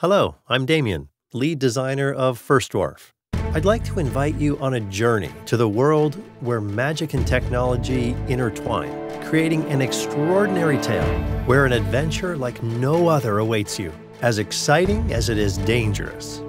Hello, I'm Damien, lead designer of Dwarf. I'd like to invite you on a journey to the world where magic and technology intertwine, creating an extraordinary tale where an adventure like no other awaits you, as exciting as it is dangerous.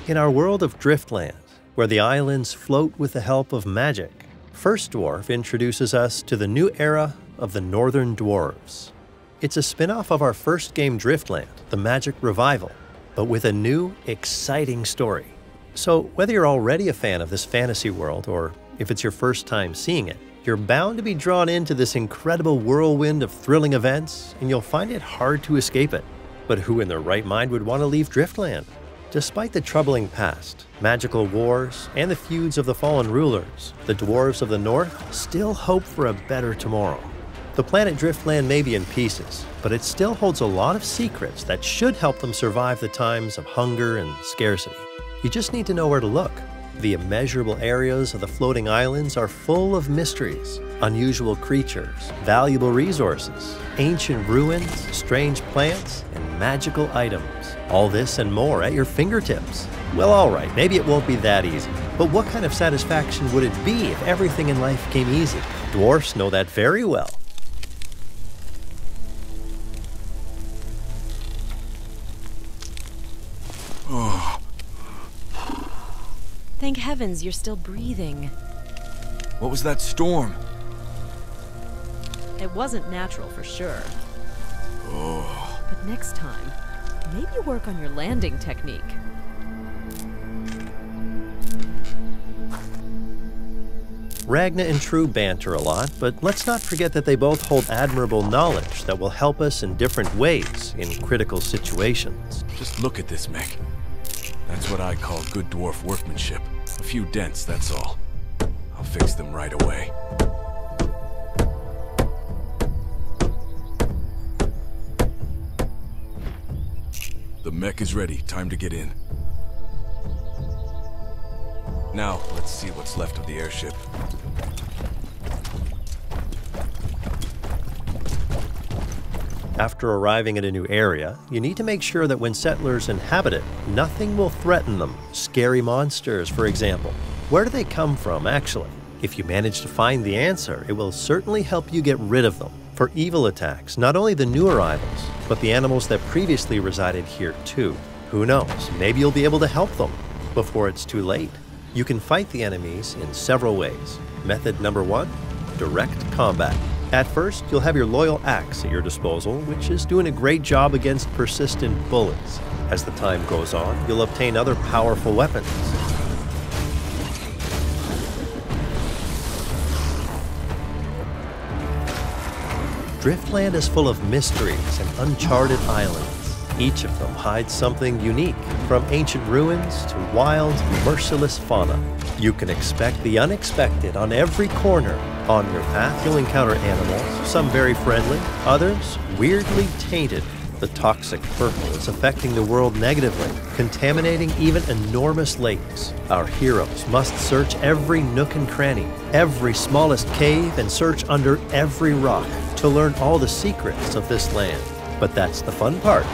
In our world of Driftland, where the islands float with the help of magic, Dwarf introduces us to the new era of the Northern Dwarves. It's a spin-off of our first game Driftland, the Magic Revival, but with a new, exciting story. So whether you're already a fan of this fantasy world, or if it's your first time seeing it, you're bound to be drawn into this incredible whirlwind of thrilling events, and you'll find it hard to escape it. But who in their right mind would want to leave Driftland? Despite the troubling past, magical wars, and the feuds of the fallen rulers, the dwarves of the north still hope for a better tomorrow. The planet Driftland may be in pieces, but it still holds a lot of secrets that should help them survive the times of hunger and scarcity. You just need to know where to look. The immeasurable areas of the floating islands are full of mysteries, unusual creatures, valuable resources, ancient ruins, strange plants, and magical items. All this and more at your fingertips. Well, alright, maybe it won't be that easy, but what kind of satisfaction would it be if everything in life came easy? Dwarfs know that very well. Oh. Thank heavens you're still breathing. What was that storm? It wasn't natural for sure. Oh. But next time, maybe work on your landing technique. Ragna and True banter a lot, but let's not forget that they both hold admirable knowledge that will help us in different ways in critical situations. Just look at this mech. That's what I call good dwarf workmanship. A few dents, that's all. I'll fix them right away. The mech is ready. Time to get in. Now, let's see what's left of the airship. After arriving at a new area, you need to make sure that when settlers inhabit it, nothing will threaten them. Scary monsters, for example. Where do they come from, actually? If you manage to find the answer, it will certainly help you get rid of them. For evil attacks, not only the new arrivals, but the animals that previously resided here too. Who knows, maybe you'll be able to help them before it's too late. You can fight the enemies in several ways. Method number 1, direct combat. At first, you'll have your loyal axe at your disposal, which is doing a great job against persistent bullies. As the time goes on, you'll obtain other powerful weapons. Driftland is full of mysteries and uncharted islands. Each of them hides something unique, from ancient ruins to wild, merciless fauna. You can expect the unexpected on every corner. On your path, you'll encounter animals, some very friendly, others weirdly tainted. The toxic purple is affecting the world negatively, contaminating even enormous lakes. Our heroes must search every nook and cranny, every smallest cave, and search under every rock to learn all the secrets of this land. But that's the fun part.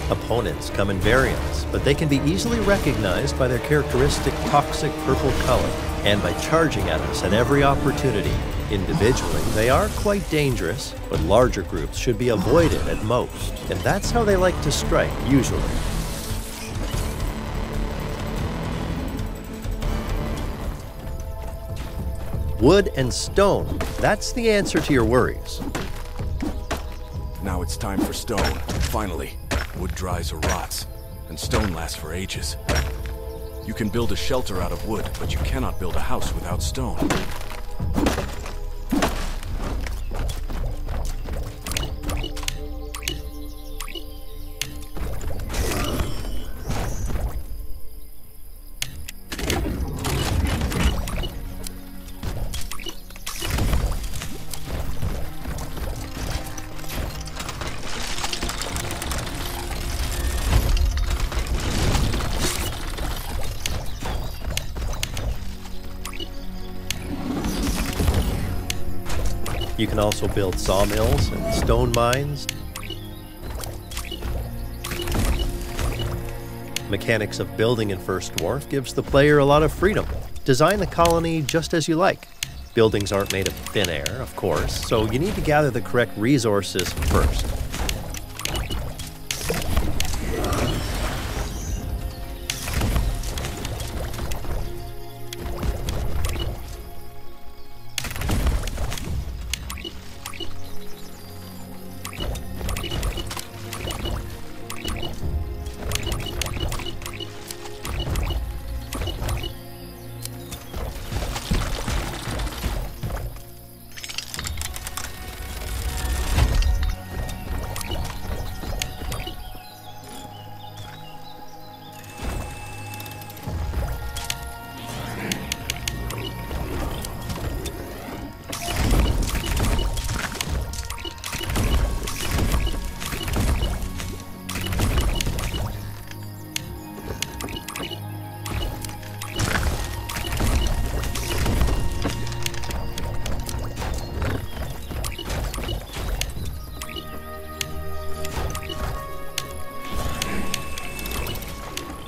Opponents come in variants, but they can be easily recognized by their characteristic toxic purple color and by charging at us at every opportunity. Individually, they are quite dangerous, but larger groups should be avoided at most, and that's how they like to strike, usually. Wood and stone, that's the answer to your worries. Now it's time for stone. Finally. Wood dries or rots, and stone lasts for ages. You can build a shelter out of wood, but you cannot build a house without stone. You can also build sawmills and stone mines. Mechanics of building in First Dwarf gives the player a lot of freedom. Design the colony just as you like. Buildings aren't made of thin air, of course, so you need to gather the correct resources first.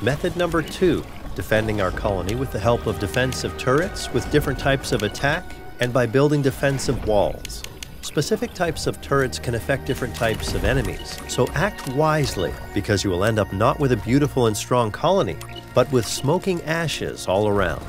Method number 2, defending our colony with the help of defensive turrets with different types of attack and by building defensive walls. Specific types of turrets can affect different types of enemies, so act wisely because you will end up not with a beautiful and strong colony, but with smoking ashes all around.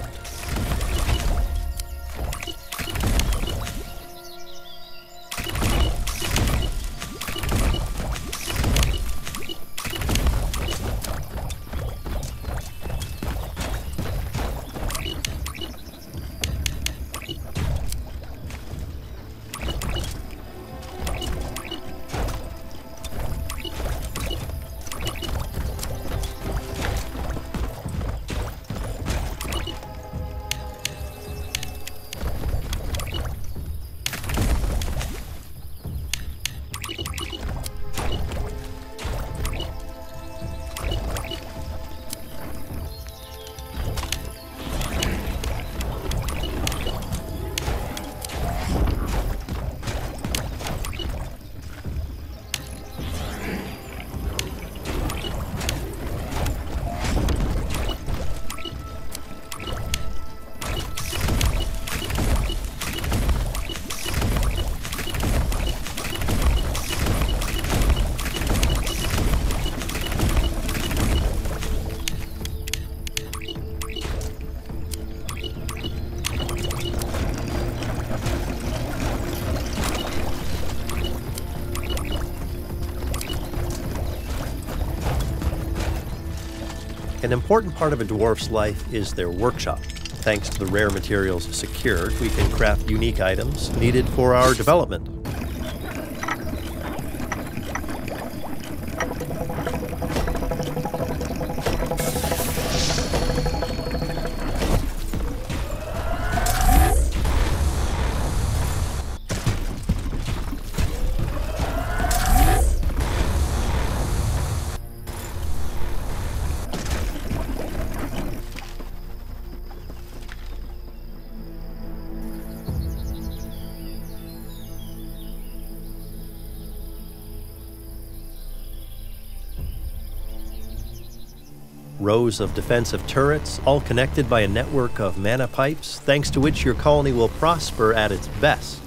An important part of a dwarf's life is their workshop. Thanks to the rare materials secured, we can craft unique items needed for our development. Rows of defensive turrets, all connected by a network of mana pipes, thanks to which your colony will prosper at its best.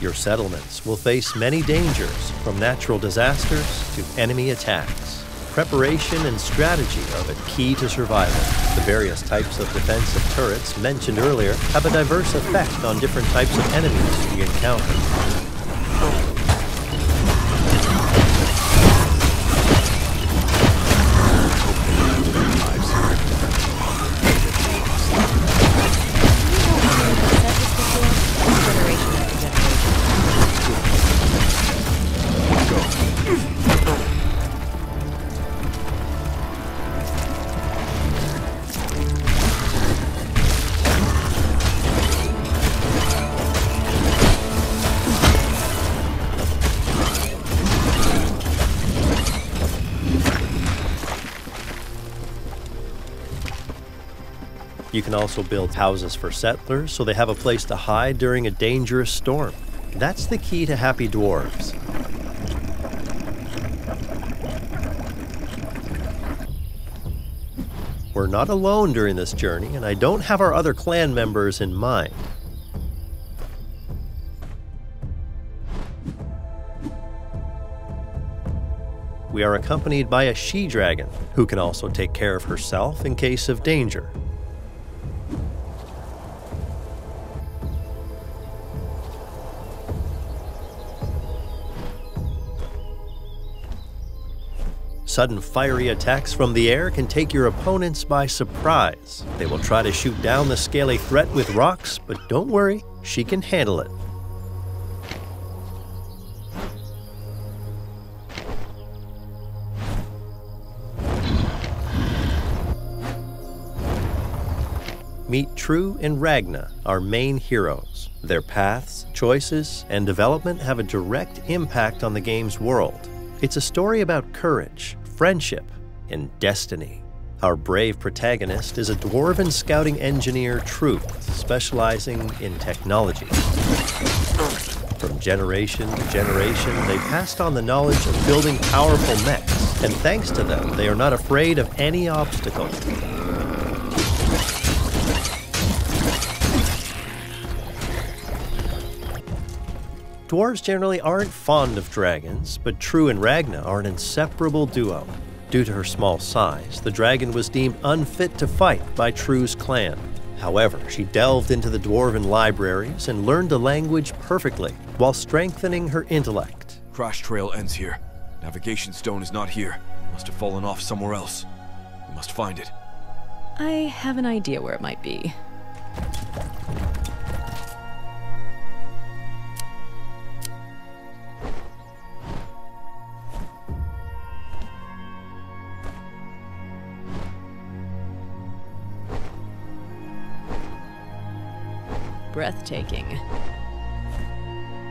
Your settlements will face many dangers, from natural disasters to enemy attacks. Preparation and strategy are the key to survival. The various types of defensive turrets mentioned earlier have a diverse effect on different types of enemies we encounter. You can also build houses for settlers so they have a place to hide during a dangerous storm. That's the key to happy dwarves. We're not alone during this journey, and I don't have our other clan members in mind. We are accompanied by a she-dragon, who can also take care of herself in case of danger. Sudden fiery attacks from the air can take your opponents by surprise. They will try to shoot down the scaly threat with rocks, but don't worry, she can handle it. Meet True and Ragna, our main heroes. Their paths, choices, and development have a direct impact on the game's world. It's a story about courage, friendship, and destiny. Our brave protagonist is a dwarven scouting engineer, Truth, specializing in technology. From generation to generation, they passed on the knowledge of building powerful mechs, and thanks to them, they are not afraid of any obstacle. Dwarves generally aren't fond of dragons, but True and Ragna are an inseparable duo. Due to her small size, the dragon was deemed unfit to fight by True's clan. However, she delved into the dwarven libraries and learned the language perfectly, while strengthening her intellect. Crash trail ends here. Navigation stone is not here. Must have fallen off somewhere else. We must find it. I have an idea where it might be. Breathtaking.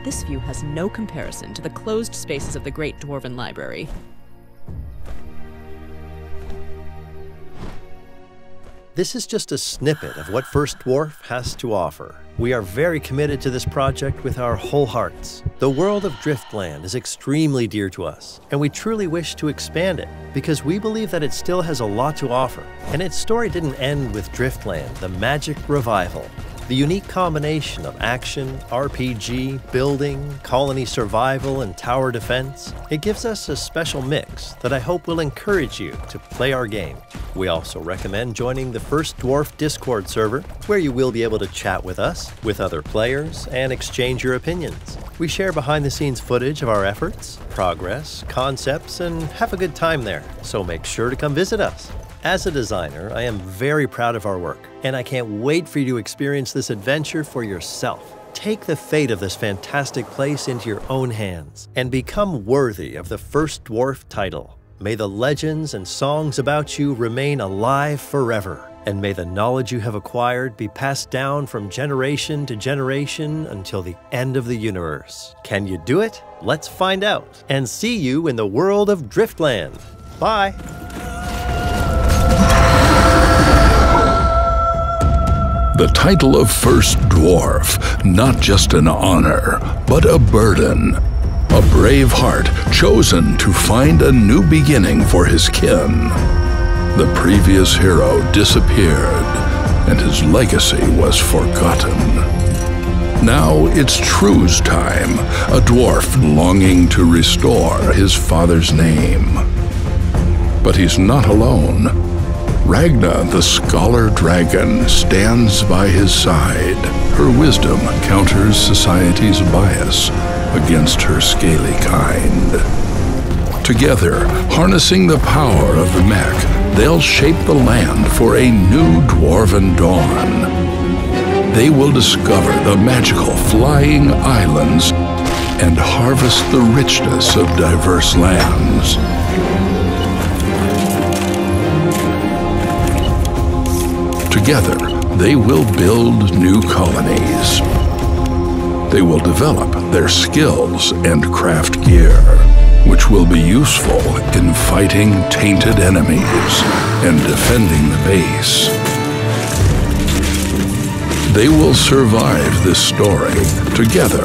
This view has no comparison to the closed spaces of the Great Dwarven Library. This is just a snippet of what First Dwarf has to offer. We are very committed to this project with our whole hearts. The world of Driftland is extremely dear to us, and we truly wish to expand it, because we believe that it still has a lot to offer. And its story didn't end with Driftland, the Magic Revival. The unique combination of action, RPG, building, colony survival, and tower defense, it gives us a special mix that I hope will encourage you to play our game. We also recommend joining the First Dwarf Discord server, where you will be able to chat with us, with other players, and exchange your opinions. We share behind-the-scenes footage of our efforts, progress, concepts, and have a good time there, so make sure to come visit us. As a designer, I am very proud of our work, and I can't wait for you to experience this adventure for yourself. Take the fate of this fantastic place into your own hands, and become worthy of the First Dwarf title. May the legends and songs about you remain alive forever, and may the knowledge you have acquired be passed down from generation to generation until the end of the universe. Can you do it? Let's find out, and see you in the world of Driftland. Bye! The title of First Dwarf, not just an honor, but a burden. A brave heart chosen to find a new beginning for his kin. The previous hero disappeared, and his legacy was forgotten. Now it's True's time, a dwarf longing to restore his father's name. But he's not alone. Ragna, the scholar dragon, stands by his side. Her wisdom counters society's bias against her scaly kind. Together, harnessing the power of the mech, they'll shape the land for a new dwarven dawn. They will discover the magical flying islands and harvest the richness of diverse lands. Together, they will build new colonies. They will develop their skills and craft gear, which will be useful in fighting tainted enemies and defending the base. they will survive this story together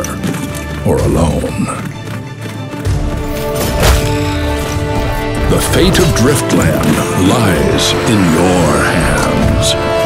or alone. The fate of Driftland lies in your hands.